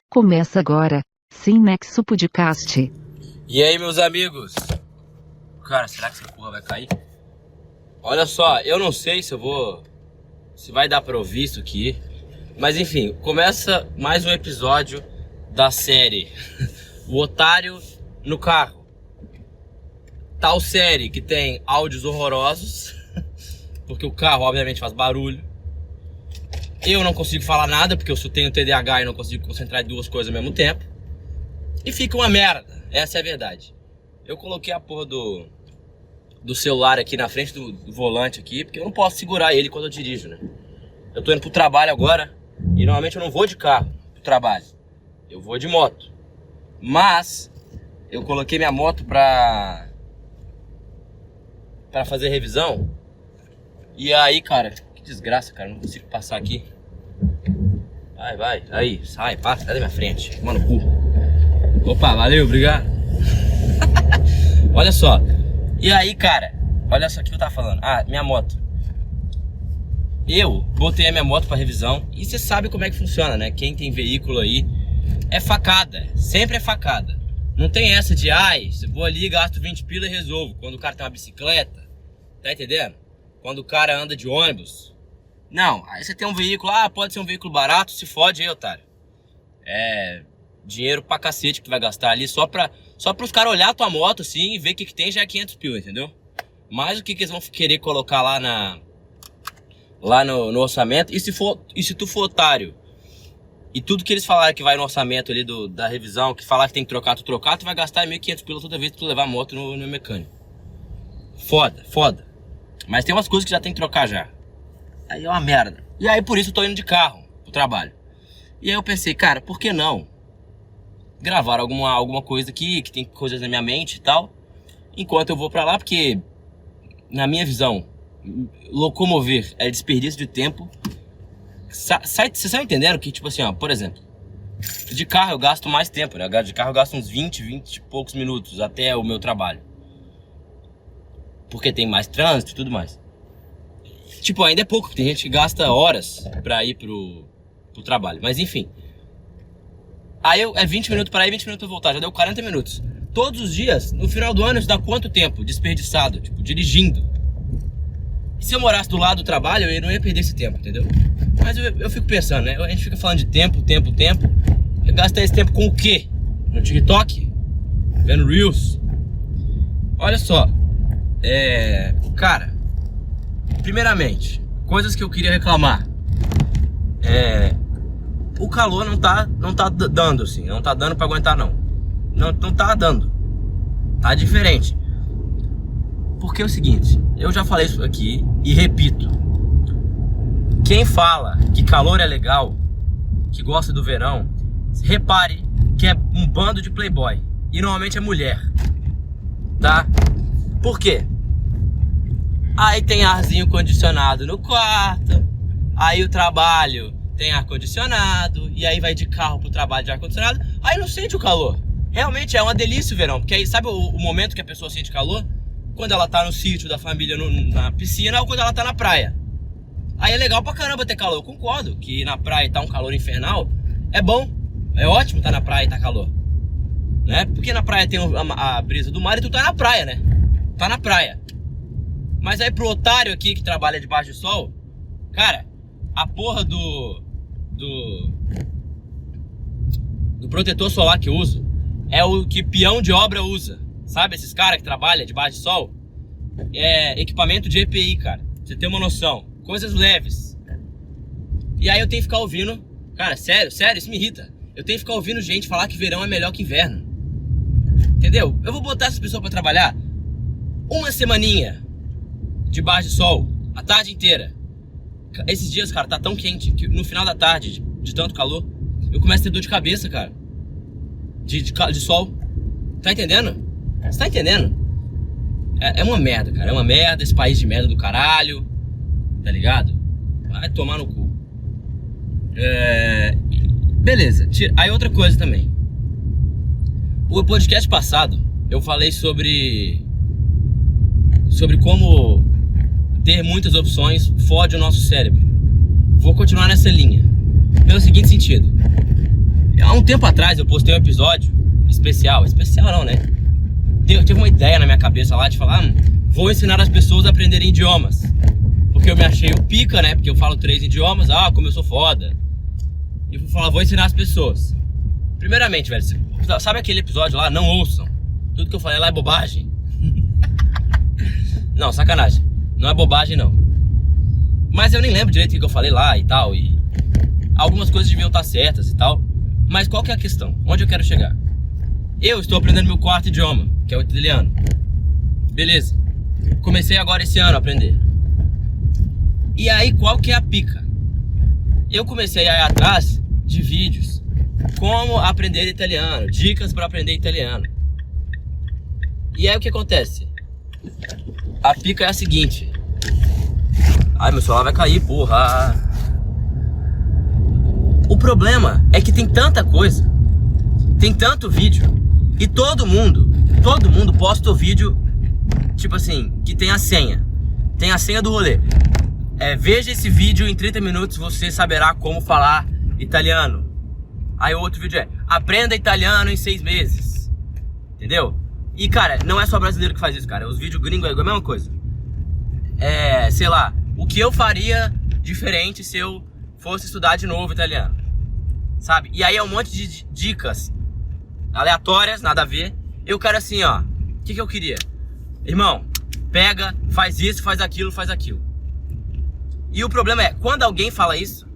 Começa agora, Sim Nexo Podcast. E aí, meus amigos? Cara, será que essa porra vai cair? Olha só, eu não sei se vai dar pra ouvir isso aqui. Mas enfim, começa mais um episódio da série O Otário no Carro. Tal série que tem áudios horrorosos, porque o carro obviamente faz barulho. Eu não consigo falar nada porque eu só tenho TDAH e não consigo concentrar em duas coisas ao mesmo tempo. E fica uma merda, essa é a verdade. Eu coloquei a porra do celular aqui na frente do volante aqui, porque eu não posso segurar ele quando eu dirijo, né? Eu tô indo pro trabalho agora e normalmente eu não vou de carro pro trabalho. Eu vou de moto. Mas eu coloquei minha moto pra fazer revisão. E aí, cara, que desgraça, cara, não consigo passar aqui. Vai, aí, sai, passa, sai da minha frente, mano, cu. Opa, valeu, obrigado. Olha só. E aí, cara, olha só o que eu tava falando. Ah, minha moto. Eu botei a minha moto pra revisão. E você sabe como é que funciona, né? Quem tem veículo aí é facada, sempre é facada. Não tem essa de, vou ali, gasto 20 pila e resolvo. Quando o cara tem uma bicicleta, tá entendendo? Quando o cara anda de ônibus. Não, aí você tem um veículo, pode ser um veículo barato, se fode aí, otário. É dinheiro pra cacete que tu vai gastar ali só pros caras olhar a tua moto assim e ver o que tem, já é 500 pila, entendeu? Mas o que eles vão querer colocar lá no orçamento, e se tu for otário, e tudo que eles falaram que vai no orçamento ali da revisão, que falar que tem que trocar, tu vai gastar 1.500 pila toda vez que tu levar a moto no mecânico. Foda. Mas tem umas coisas que já tem que trocar já. Aí é uma merda. E aí por isso eu tô indo de carro pro trabalho. E aí eu pensei, cara, por que não gravar alguma coisa aqui, que tem coisas na minha mente e tal, enquanto eu vou pra lá, porque na minha visão, locomover é desperdício de tempo. Vocês estão entendendo que, tipo assim, ó, por exemplo, de carro eu gasto mais tempo, né? De carro eu gasto uns 20 e poucos minutos até o meu trabalho. Porque tem mais trânsito e tudo mais. Tipo, ainda é pouco, tem gente que gasta horas pra ir pro trabalho. Mas enfim. Aí é 20 minutos pra ir, 20 minutos pra voltar. Já deu 40 minutos. Todos os dias, no final do ano, isso dá quanto tempo desperdiçado? Tipo, dirigindo. E se eu morasse do lado do trabalho, eu não ia perder esse tempo, entendeu? Mas eu fico pensando, né? A gente fica falando de tempo. Eu gastei esse tempo com o quê? No TikTok? Vendo Reels? Olha só. Cara, primeiramente, coisas que eu queria reclamar. O calor não tá dando assim, não tá dando pra aguentar não tá dando, tá diferente. Porque é o seguinte, eu já falei isso aqui e repito. Quem fala que calor é legal, que gosta do verão, repare que é um bando de playboy. E normalmente é mulher, tá? Por quê? Aí tem arzinho condicionado no quarto. Aí o trabalho tem ar-condicionado. E aí vai de carro pro trabalho de ar-condicionado. Aí não sente o calor. Realmente é uma delícia o verão. Porque aí sabe o momento que a pessoa sente calor? Quando ela tá no sítio da família, na piscina, ou quando ela tá na praia. Aí é legal pra caramba ter calor. Eu concordo que na praia tá um calor infernal. É bom, é ótimo tá na praia e tá calor, né? Porque na praia tem a brisa do mar e tu tá na praia, né? Tá na praia. Mas aí pro otário aqui que trabalha debaixo do sol, cara, a porra do protetor solar que eu uso é o que peão de obra usa. Sabe esses caras que trabalham debaixo do sol? É equipamento de EPI, cara. Pra você ter uma noção. Coisas leves. E aí eu tenho que ficar ouvindo. Cara, sério, isso me irrita. Eu tenho que ficar ouvindo gente falar que verão é melhor que inverno. Entendeu? Eu vou botar essas pessoas pra trabalhar uma semaninha debaixo do sol, a tarde inteira. Esses dias, cara, tá tão quente que no final da tarde, de tanto calor, eu começo a ter dor de cabeça, cara. De sol. Tá entendendo? Você tá entendendo? É uma merda, cara. É uma merda, esse país de merda do caralho. Tá ligado? Vai tomar no cu. Beleza. Aí outra coisa também. O podcast passado, eu falei sobre como ter muitas opções fode o nosso cérebro. vou continuar nessa linha. Pelo seguinte sentido. Há um tempo atrás eu postei um episódio especial não, né? Tive uma ideia na minha cabeça lá de falar, vou ensinar as pessoas a aprenderem idiomas. Porque eu me achei o pica, né? Porque eu falo 3 idiomas, como eu sou foda. E eu vou falar, vou ensinar as pessoas. Primeiramente, velho, sabe aquele episódio lá? Não ouçam. Tudo que eu falei lá é bobagem. Não, sacanagem. Não é bobagem, não. Mas eu nem lembro direito o que eu falei lá e tal. E algumas coisas deviam estar certas e tal. Mas qual que é a questão? Onde eu quero chegar? Eu estou aprendendo meu 4º idioma, que é o italiano. Beleza. Comecei agora esse ano a aprender. E aí, qual que é a pica? Eu comecei a ir atrás de vídeos. Como aprender italiano. Dicas para aprender italiano. E aí, o que acontece? A pica é a seguinte. Ai, meu celular vai cair, porra. O problema é que tem tanta coisa. Tem tanto vídeo. E todo mundo posta o vídeo, tipo assim, que tem a senha. Tem a senha do rolê. Veja esse vídeo em 30 minutos, você saberá como falar italiano. Aí o outro vídeo aprenda italiano em 6 meses. Entendeu? E cara, não é só brasileiro que faz isso, cara. Os vídeos gringos é a mesma coisa. Sei lá, o que eu faria diferente se eu fosse estudar de novo italiano. Sabe? E aí é um monte de dicas aleatórias, nada a ver. Eu quero assim, ó. O que eu queria? Irmão, pega, faz isso, faz aquilo, faz aquilo. E o problema é, quando alguém fala isso,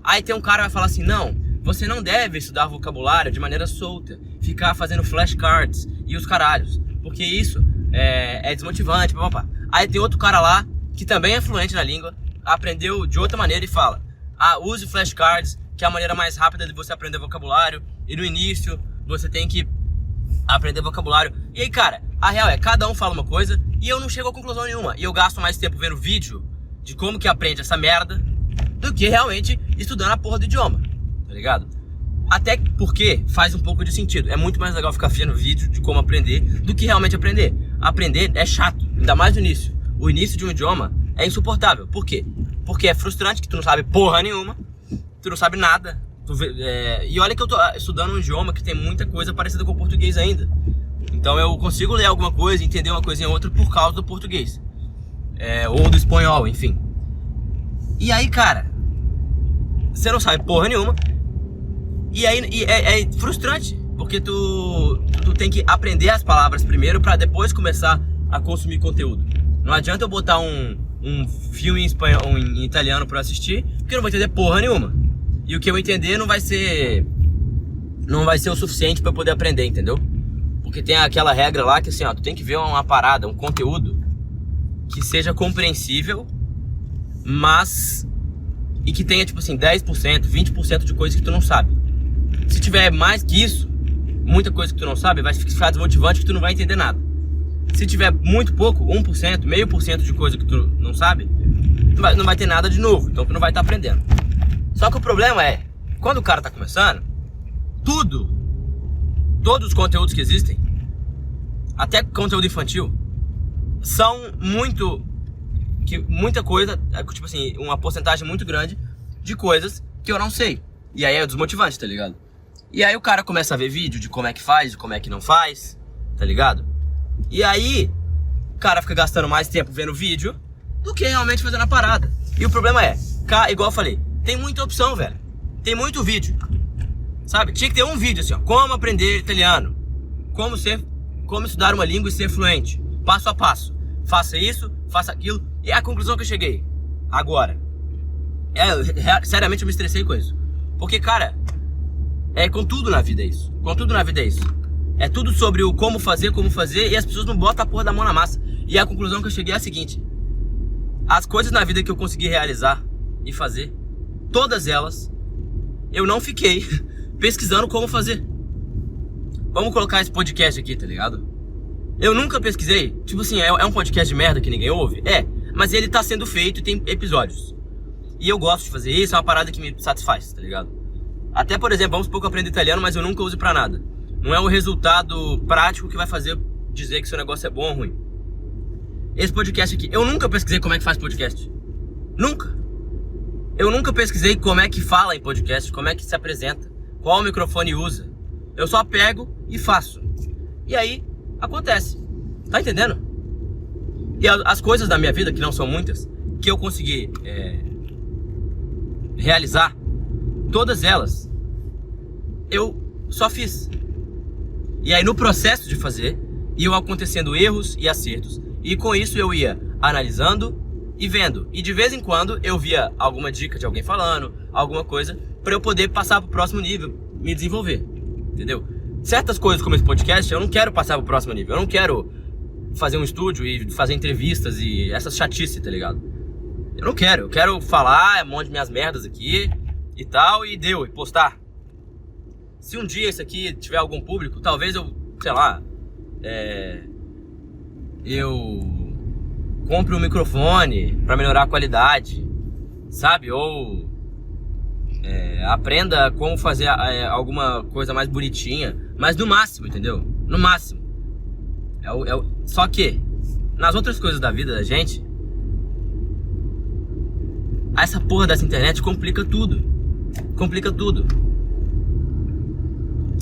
aí tem um cara que vai falar assim, não, você não deve estudar vocabulário de maneira solta, ficar fazendo flashcards e os caralhos, porque isso é desmotivante, papapá. Aí tem outro cara lá, que também é fluente na língua, aprendeu de outra maneira e fala, use flashcards, que é a maneira mais rápida de você aprender vocabulário, e no início você tem que aprender vocabulário. E aí, cara, a real é, cada um fala uma coisa e eu não chego a conclusão nenhuma. E eu gasto mais tempo vendo vídeo de como que aprende essa merda do que realmente estudando a porra do idioma, tá ligado? Até porque faz um pouco de sentido. É muito mais legal ficar vendo vídeo de como aprender do que realmente aprender. Aprender é chato, ainda mais no início. O início de um idioma é insuportável. Por quê? Porque é frustrante que tu não sabe porra nenhuma, tu não sabe nada. E olha que eu tô estudando um idioma que tem muita coisa parecida com o português ainda. Então eu consigo ler alguma coisa, entender uma coisinha ou outra por causa do português. Ou do espanhol, enfim. E aí, cara, você não sabe porra nenhuma. E aí é frustrante, porque tu tem que aprender as palavras primeiro pra depois começar a consumir conteúdo. Não adianta eu botar um filme em espanhol, em italiano pra assistir, porque eu não vou entender porra nenhuma. E o que eu entender não vai ser o suficiente pra eu poder aprender, entendeu? Porque tem aquela regra lá que assim, ó, tu tem que ver uma parada, um conteúdo que seja compreensível, mas e que tenha tipo assim 10%, 20% de coisa que tu não sabe. Se tiver mais que isso, muita coisa que tu não sabe, vai ficar desmotivante que tu não vai entender nada. Se tiver muito pouco, 1%, meio por cento de coisa que tu não sabe, não vai ter nada de novo, então tu não vai estar aprendendo. Só que o problema é, quando o cara tá começando, todos os conteúdos que existem, até conteúdo infantil, são muita coisa, tipo assim, uma porcentagem muito grande de coisas que eu não sei. E aí é desmotivante, tá ligado? E aí o cara começa a ver vídeo de como é que faz, de como é que não faz, tá ligado? E aí o cara fica gastando mais tempo vendo vídeo do que realmente fazendo a parada. E o problema é, igual eu falei, tem muita opção, velho. Tem muito vídeo, sabe? Tinha que ter um vídeo assim, ó, como aprender italiano, como estudar uma língua e ser fluente, passo a passo. Faça isso, faça aquilo. E a conclusão que eu cheguei agora, seriamente eu me estressei com isso. Porque, cara, com tudo na vida é isso. Com tudo na vida é isso. É tudo sobre o como fazer, e as pessoas não botam a porra da mão na massa. E a conclusão que eu cheguei é a seguinte: as coisas na vida que eu consegui realizar e fazer, todas elas, eu não fiquei pesquisando como fazer. Vamos colocar esse podcast aqui, tá ligado? Eu nunca pesquisei. Tipo assim, é um podcast de merda que ninguém ouve? Mas ele tá sendo feito e tem episódios. E eu gosto de fazer isso, é uma parada que me satisfaz, tá ligado? Até, por exemplo, vamos supor que eu aprendo italiano, mas eu nunca uso pra nada. Não é o resultado prático que vai fazer dizer que seu negócio é bom ou ruim. Esse podcast aqui, eu nunca pesquisei como é que faz podcast. Nunca. Eu nunca pesquisei como é que fala em podcast, como é que se apresenta, qual microfone usa. Eu só pego e faço. E aí, acontece. Tá entendendo? E as coisas da minha vida, que não são muitas, que eu consegui realizar, todas elas, eu só fiz. E aí no processo de fazer, iam acontecendo erros e acertos. E com isso eu ia analisando e vendo. E de vez em quando eu via alguma dica de alguém falando, alguma coisa, para eu poder passar pro próximo nível, me desenvolver. Entendeu? Certas coisas como esse podcast, eu não quero passar pro próximo nível. Eu não quero fazer um estúdio e fazer entrevistas e essas chatices, tá ligado? Eu não quero. Eu quero falar um monte de minhas merdas aqui e tal, e deu, e postar. Se um dia isso aqui tiver algum público, talvez eu, sei lá, eu compre um microfone pra melhorar a qualidade, sabe? Ou aprenda como fazer alguma coisa mais bonitinha, mas no máximo, entendeu? No máximo. Só que, nas outras coisas da vida da gente, essa porra dessa internet complica tudo. Complica tudo.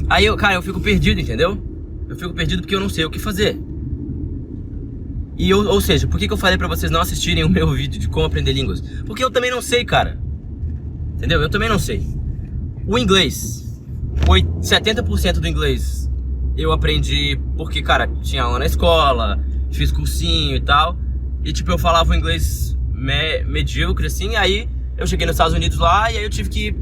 Aí, eu fico perdido, entendeu? Eu fico perdido porque eu não sei o que fazer. Ou seja, por que eu falei pra vocês não assistirem o meu vídeo de como aprender línguas? Porque eu também não sei, cara. Entendeu? Eu também não sei. O inglês, 70% do inglês eu aprendi porque, cara, tinha aula na escola, fiz cursinho e tal. E tipo, eu falava o inglês medíocre, assim. Aí eu cheguei nos Estados Unidos lá e aí eu tive que...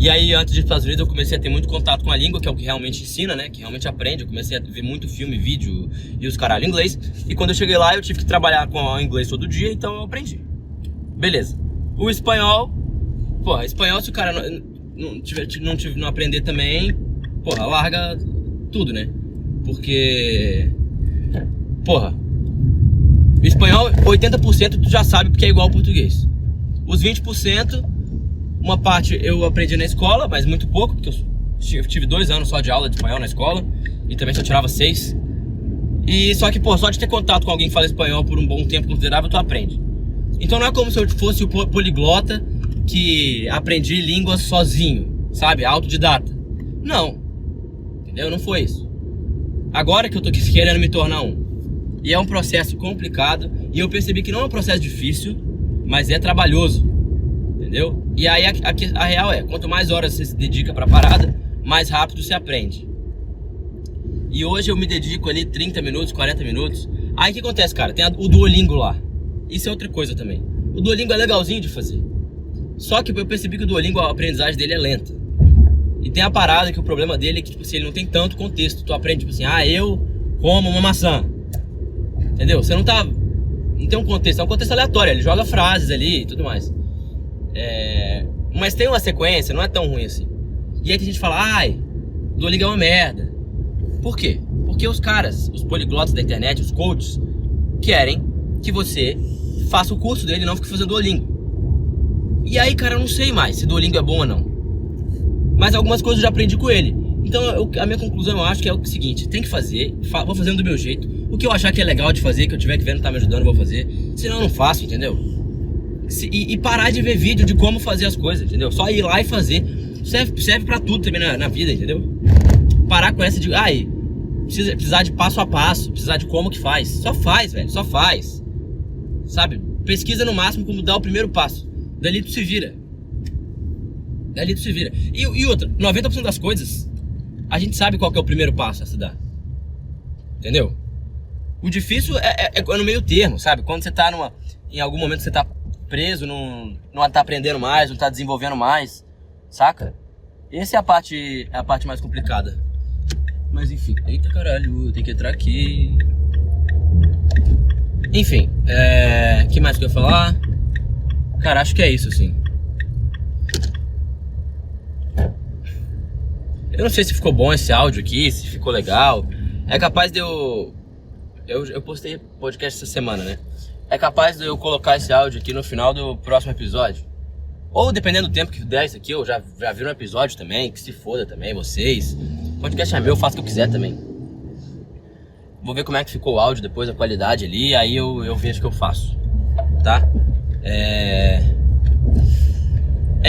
E aí, antes de ir para os Estados Unidos, eu comecei a ter muito contato com a língua, que é o que realmente ensina, né? Que realmente aprende. Eu comecei a ver muito filme, vídeo e os caralho em inglês. E quando eu cheguei lá, eu tive que trabalhar com o inglês todo dia, então eu aprendi. Beleza. O espanhol... Porra, espanhol, se o cara não aprender também, porra, larga tudo, né? Porque... Porra, o espanhol, 80% tu já sabe porque é igual ao português. Os 20%... Uma parte eu aprendi na escola, mas muito pouco, porque eu tive 2 anos só de aula de espanhol na escola. E também só tirava 6. E só que, pô, só de ter contato com alguém que fala espanhol por um bom tempo considerável, tu aprende. Então não é como se eu fosse o poliglota que aprendi línguas sozinho, sabe? Autodidata. Não. Entendeu? Não foi isso. Agora que eu tô querendo me tornar um. E é um processo complicado. E eu percebi que não é um processo difícil, mas é trabalhoso. Entendeu? E aí a real é, quanto mais horas você se dedica pra parada, mais rápido você aprende. E hoje eu me dedico ali 30 minutos, 40 minutos. Aí o que acontece, cara? Tem o Duolingo lá. Isso é outra coisa também. O Duolingo é legalzinho de fazer. Só que eu percebi que o Duolingo, a aprendizagem dele é lenta. E tem a parada que o problema dele é que, tipo assim, ele não tem tanto contexto. Tu aprende, tipo assim, eu como uma maçã. Entendeu? Você não tem um contexto, é um contexto aleatório. Ele joga frases ali e tudo mais. Mas tem uma sequência, não é tão ruim assim. E aí tem gente que fala, Duolingo é uma merda. Por quê? Porque os caras, os poliglotas da internet, os coaches, querem que você faça o curso dele e não fique fazendo Duolingo. E aí, cara, eu não sei mais se Duolingo é bom ou não. Mas algumas coisas eu já aprendi com ele. Então a minha conclusão eu acho que é o seguinte: tem que fazer, vou fazendo do meu jeito. O que eu achar que é legal de fazer, que eu tiver que ver não tá me ajudando, eu vou fazer. Senão eu não faço, entendeu? E parar de ver vídeo de como fazer as coisas, entendeu? Só ir lá e fazer. Serve pra tudo também na vida, entendeu? Parar com essa de, precisar de passo a passo, precisar de como que faz. Só faz, velho, só faz. Sabe? Pesquisa no máximo como dar o primeiro passo. Dali tu se vira. E outra, 90% das coisas, a gente sabe qual que é o primeiro passo a se dar. Entendeu? O difícil é no meio termo, sabe? Quando você tá em algum momento você tá preso, não tá aprendendo mais, não tá desenvolvendo mais, saca? Essa é a parte mais complicada. Mas enfim, eita caralho, tem que entrar aqui. Enfim, que mais que eu ia falar? Cara, acho que é isso, assim. Eu não sei se ficou bom esse áudio aqui, se ficou legal. É capaz de eu postei podcast essa semana, né? É capaz de eu colocar esse áudio aqui no final do próximo episódio. Ou dependendo do tempo que der isso aqui, eu já vi um episódio também, que se foda também, vocês. O podcast é meu, eu faço o que eu quiser também. Vou ver como é que ficou o áudio depois, a qualidade ali, aí eu vejo o que eu faço, tá?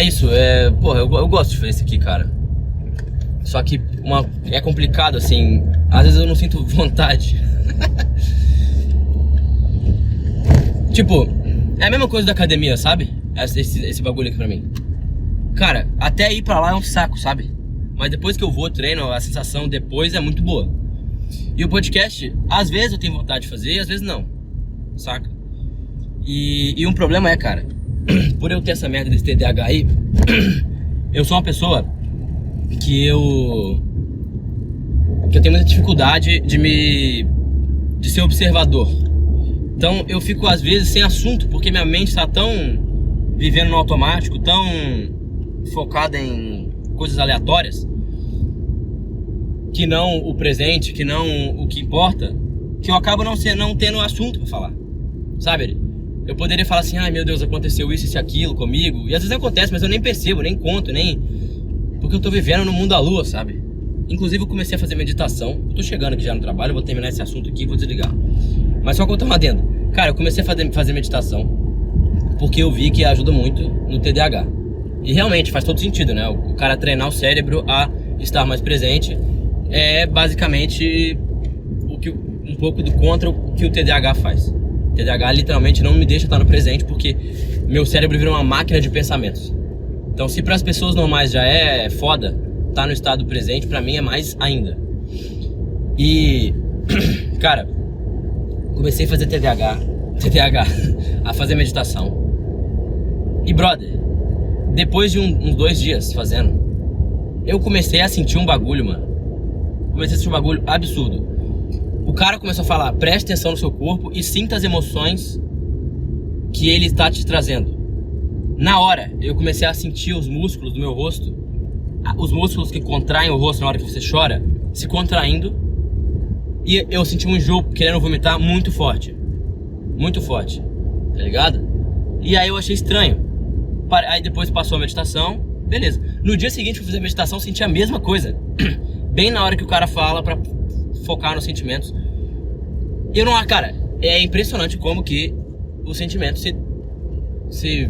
É isso, porra, eu gosto de fazer isso aqui, cara. Só que é complicado, assim. Às vezes eu não sinto vontade. Tipo, é a mesma coisa da academia, sabe? Esse bagulho aqui pra mim. Cara, até ir pra lá é um saco, sabe? Mas depois que eu vou, treino, a sensação depois é muito boa. E o podcast, às vezes eu tenho vontade de fazer e às vezes não, saca? E um problema é, cara, por eu ter essa merda desse TDAH aí, eu sou uma pessoa que eu tenho muita dificuldade de ser observador. Então eu fico às vezes sem assunto, porque minha mente tá tão vivendo no automático, tão focada em coisas aleatórias, que não o presente, que não o que importa, que eu acabo não tendo assunto pra falar, sabe? Eu poderia falar assim, ai meu Deus, aconteceu isso e aquilo comigo, e às vezes não acontece, mas eu nem percebo, nem conto, porque eu tô vivendo no mundo da lua, sabe? Inclusive eu comecei a fazer meditação, eu tô chegando aqui já no trabalho, eu vou terminar esse assunto aqui e vou desligar. Mas só contar um adendo, cara, eu comecei a fazer meditação porque eu vi que ajuda muito no TDAH. E realmente faz todo sentido, né? O cara treinar o cérebro a estar mais presente é basicamente um pouco do contra o que o TDAH faz. O TDAH literalmente não me deixa estar no presente porque meu cérebro vira uma máquina de pensamentos. Então se para as pessoas normais já é foda estar no estado presente, pra mim é mais ainda. E, cara, comecei a fazer TDAH, a fazer meditação. E brother, depois de uns 2 dias fazendo, eu comecei a sentir um bagulho, mano. Comecei a sentir um bagulho absurdo. O cara começou a falar, preste atenção no seu corpo e sinta as emoções que ele está te trazendo. Na hora, eu comecei a sentir os músculos do meu rosto, os músculos que contraem o rosto na hora que você chora, se contraindo. E eu senti um enjoo, querendo vomitar, muito forte. Muito forte, tá ligado? E aí eu achei estranho. Aí depois passou a meditação, beleza. No dia seguinte eu fiz a meditação, senti a mesma coisa. Bem na hora que o cara fala pra focar nos sentimentos. E eu não... Cara, é impressionante como que os sentimentos se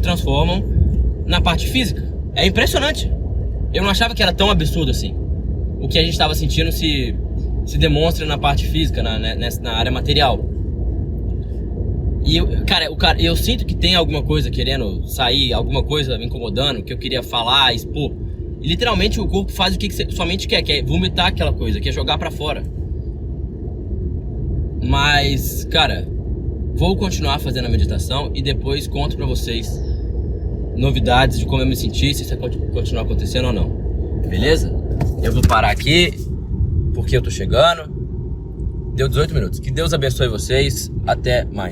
transformam na parte física. É impressionante. Eu não achava que era tão absurdo assim. O que a gente estava sentindo se demonstra na parte física, na área material. E eu sinto que tem alguma coisa querendo sair, alguma coisa me incomodando, que eu queria falar, expor. E literalmente o corpo faz o que sua mente quer, que é vomitar aquela coisa, que é jogar pra fora. Mas, cara, vou continuar fazendo a meditação e depois conto pra vocês novidades de como eu me senti, se isso continuar acontecendo ou não. Beleza? Eu vou parar aqui, porque eu tô chegando. Deu 18 minutos. Que Deus abençoe vocês. Até mais.